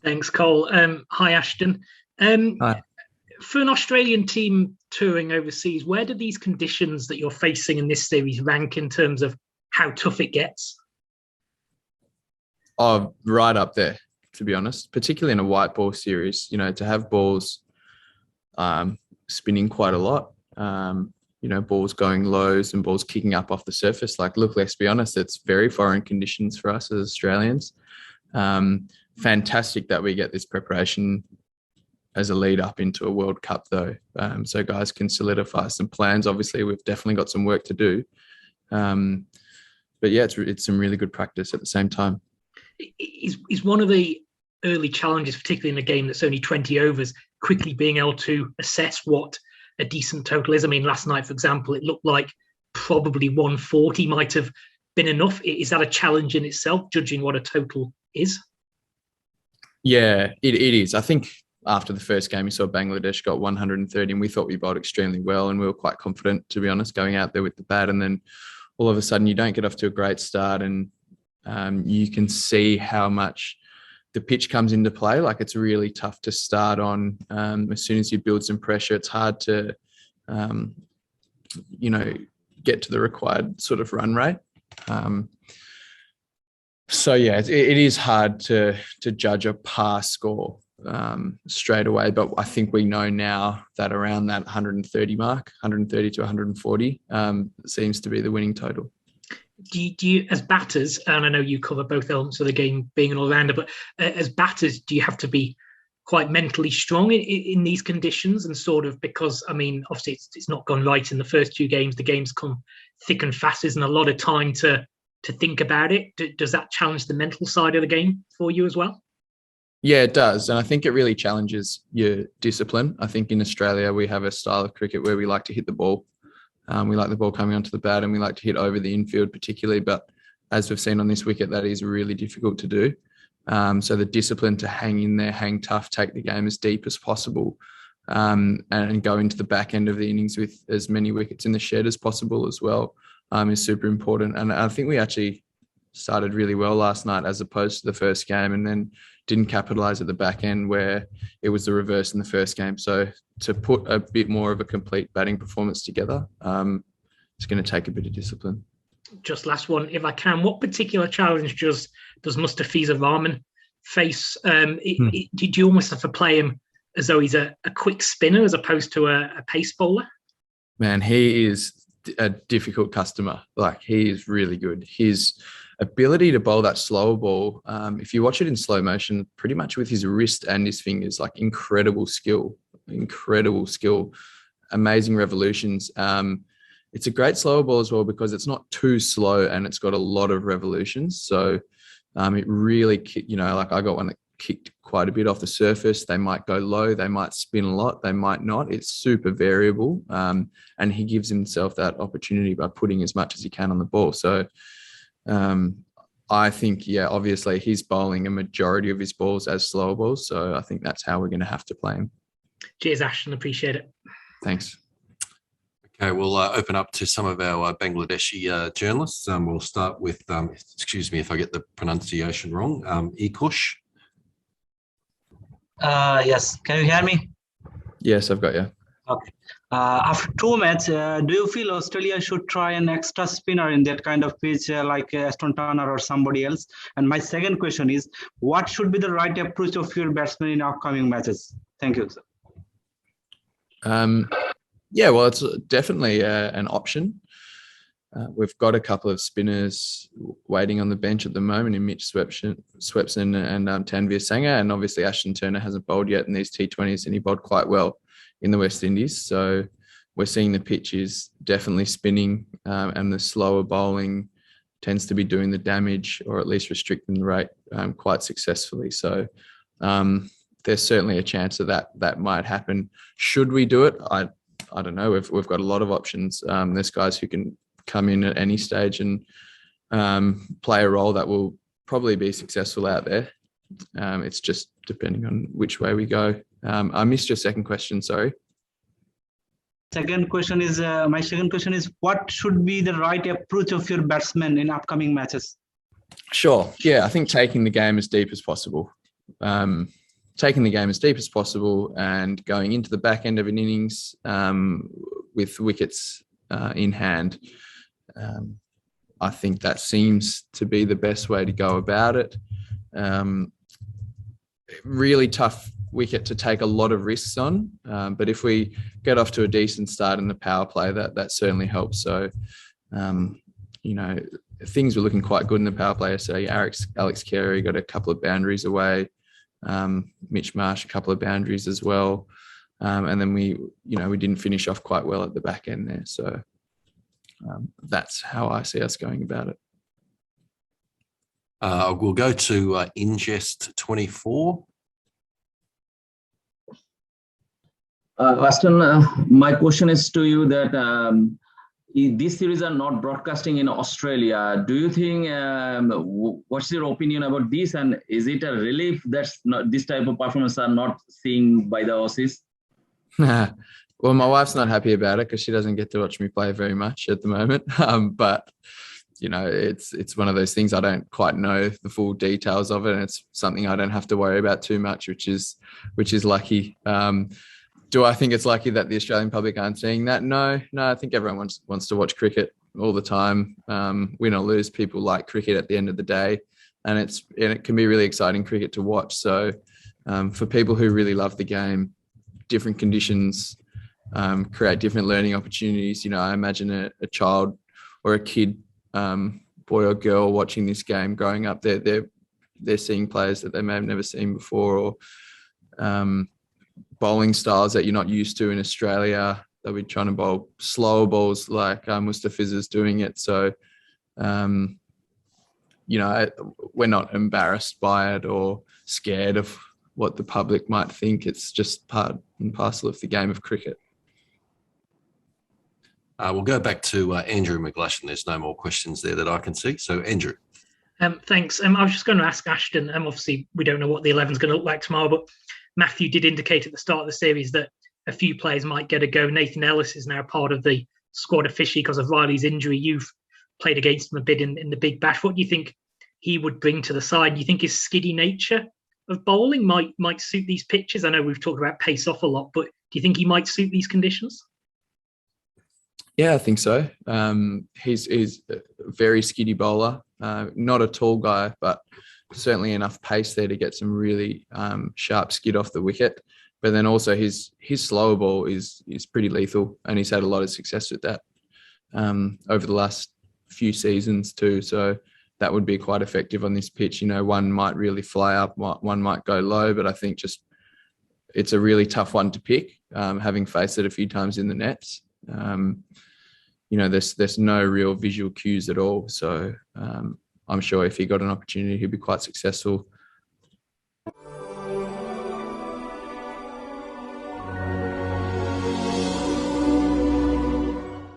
Thanks, Cole. Hi, Ashton. Um, Hi. for an Australian team touring overseas, where do these conditions that you're facing in this series rank in terms of how tough it gets? Oh, right up there, to be honest, particularly in a white ball series, to have balls um, spinning quite a lot, balls going lows and balls kicking up off the surface. Like, look, let's be honest, it's very foreign conditions for us as Australians. Um, Fantastic that we get this preparation as a lead up into a World Cup, though. So guys can solidify some plans. Obviously, we've definitely got some work to do. Um, but yeah, it's some really good practice at the same time. Is one of the early challenges, particularly in a game that's only 20 overs, quickly being able to assess what a decent total is? I mean, last night, for example, it looked like probably 140 might have been enough. Is that a challenge in itself, judging what a total is? Yeah, it is. I think after the first game, we saw Bangladesh got 130, and we thought we bowled extremely well, and we were quite confident, to be honest, going out there with the bat. And then all of a sudden, you don't get off to a great start, and you can see how much the pitch comes into play. Like, it's really tough to start on. As soon as you build some pressure, it's hard to, um, get to the required sort of run rate. So yeah, it is hard to judge a pass score straight away, but I think we know now that around that 130 mark, 130 to 140 seems to be the winning total. Do you, as batters, and I know you cover both elements of the game, being an all-rounder, but as batters, do you have to be quite mentally strong in these conditions? And sort of, because I mean, obviously it's not gone right in the first two games. The games come thick and fast. Isn't a lot of time to think about it. Does that challenge the mental side of the game for you as well? Yeah, it does. And I think it really challenges your discipline. I think in Australia, we have a style of cricket where we like to hit the ball. We like the ball coming onto the bat, and we like to hit over the infield particularly. But as we've seen on this wicket, that is really difficult to do. So the discipline to hang in there, hang tough, take the game as deep as possible, and go into the back end of the innings with as many wickets in the shed as possible as well, is super important. And I think we actually started really well last night as opposed to the first game, and then didn't capitalize at the back end where it was the reverse in the first game. So to put a bit more of a complete batting performance together, it's going to take a bit of discipline. Just last one, if I can, what particular challenge does Mustafizur Rahman face? Do you almost have to play him as though he's a quick spinner as opposed to a pace bowler? Man, he is a difficult customer. Like, he is really good. His ability to bowl that slower ball, if you watch it in slow motion, pretty much with his wrist and his fingers, like incredible skill, amazing revolutions. It's a great slower ball as well because it's not too slow and it's got a lot of revolutions. So it really, like I got one that kicked quite a bit off the surface. They might go low, they might spin a lot, they might not. It's super variable. And he gives himself that opportunity by putting as much as he can on the ball. So I think, yeah, obviously he's bowling a majority of his balls as slower balls. So I think that's how we're going to have to play him. Cheers, Ashton. Appreciate it. Thanks. Okay, we'll open up to some of our Bangladeshi journalists. We'll start with, excuse me if I get the pronunciation wrong, Ikush. Yes, can you hear me? Yes, I've got you. Okay. After two matches, do you feel Australia should try an extra spinner in that kind of pitch like Ashton Turner or somebody else? And my second question is, what should be the right approach of your batsmen in upcoming matches? Thank you, sir. Yeah, well, it's definitely an option. We've got a couple of spinners waiting on the bench at the moment in Mitch Swepson and Tanveer Sangha, and obviously Ashton Turner hasn't bowled yet in these T20s, and he bowled quite well in the West Indies. So we're seeing the pitch is definitely spinning, and the slower bowling tends to be doing the damage or at least restricting the rate quite successfully. So there's certainly a chance of that might happen. Should we do it? I don't know. We've got a lot of options. There's guys who can come in at any stage and play a role that will probably be successful out there. It's just depending on which way we go. I missed your second question, sorry. My second question is, what should be the right approach of your batsmen in upcoming matches? Sure. Yeah, I think taking the game as deep as possible. taking the game as deep as possible and going into the back end of an innings with wickets in hand. I think that seems to be the best way to go about it. Really tough wicket to take a lot of risks on, but if we get off to a decent start in the power play, that certainly helps. So, things were looking quite good in the power play. So Alex Carey got a couple of boundaries away. Mitch Marsh, a couple of boundaries as well. And then we didn't finish off quite well at the back end there. So that's how I see us going about it. We'll go to Ingest 24. Ashton, my question is to you that these series are not broadcasting in Australia. Do you think, what's your opinion about this? And is it a relief that this type of performance are not seen by the Aussies? Well, my wife's not happy about it because she doesn't get to watch me play very much at the moment. But it's one of those things. I don't quite know the full details of it, and it's something I don't have to worry about too much, which is lucky. Do I think it's lucky that the Australian public aren't seeing that? No. I think everyone wants to watch cricket all the time. Win or lose, people like cricket at the end of the day, and it can be really exciting cricket to watch. So for people who really love the game, different conditions create different learning opportunities. I imagine a child or a kid, boy or girl, watching this game growing up, they're seeing players that they may have never seen before, or bowling styles that you're not used to in Australia. They'll be trying to bowl slower balls like Mustafizur's doing it. So, we're not embarrassed by it or scared of what the public might think. It's just part and parcel of the game of cricket. We'll go back to Andrew McGlashan. There's no more questions there that I can see. So, Andrew. Thanks. I was just going to ask Ashton. Obviously, we don't know what the 11 is going to look like tomorrow, but Matthew did indicate at the start of the series that a few players might get a go. Nathan Ellis is now part of the squad officially because of Riley's injury. You've played against him a bit in the Big Bash. What do you think he would bring to the side? Do you think his skiddy nature of bowling might suit these pitches? I know we've talked about pace off a lot, but do you think he might suit these conditions? Yeah, I think so. He's a very skiddy bowler, not a tall guy, but certainly enough pace there to get some really sharp skid off the wicket. But then also his slower ball is pretty lethal, and he's had a lot of success with that over the last few seasons too. So that would be quite effective on this pitch. One might really fly up, one might go low, but I think just it's a really tough one to pick, having faced it a few times in the nets. There's no real visual cues at all. So I'm sure if he got an opportunity, he'd be quite successful.